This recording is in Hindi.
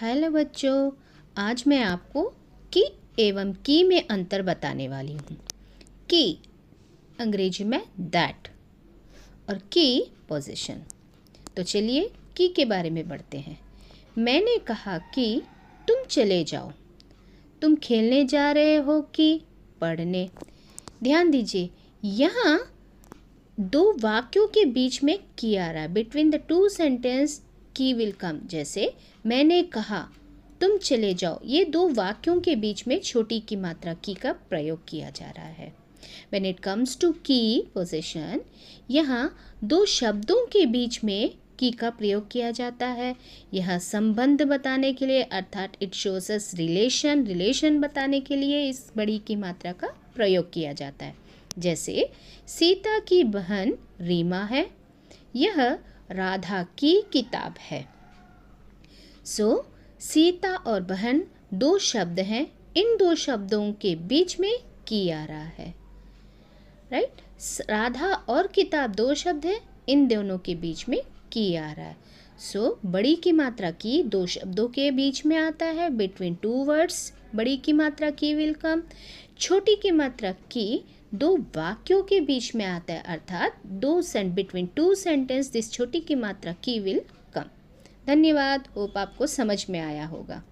हेलो बच्चों, आज मैं आपको की एवं की में अंतर बताने वाली हूँ। की अंग्रेजी में दैट और की पोजीशन। तो चलिए की के बारे में पढ़ते हैं। मैंने कहा कि तुम चले जाओ। तुम खेलने जा रहे हो कि पढ़ने। ध्यान दीजिए, यहाँ दो वाक्यों के बीच में की आ रहा है। बिटवीन द टू सेंटेंस की विल कम। जैसे मैंने कहा तुम चले जाओ, ये दो वाक्यों के बीच में छोटी की मात्रा की का प्रयोग किया जा रहा है। When it comes to की पोजीशन, यहाँ दो शब्दों के बीच में की का प्रयोग किया जाता है। यह संबंध बताने के लिए, अर्थात इट शोज अस रिलेशन बताने के लिए इस बड़ी की मात्रा का प्रयोग किया जाता है। जैसे सीता की बहन रीमा है, यह राधा की किताब है। सीता और बहन दो शब्द हैं, इन दो शब्दों के बीच में की आ रहा है। राइट, राधा और किताब दो शब्द हैं, इन दोनों के बीच में की आ रहा है। बड़ी की मात्रा की दो शब्दों के बीच में आता है। बिटवीन टू वर्ड्स बड़ी की मात्रा की विल कम। छोटी की मात्रा की दो वाक्यों के बीच में आता है, अर्थात बिटवीन टू सेंटेंस दिस छोटी की मात्रा की विल कम। धन्यवाद। होप आपको समझ में आया होगा।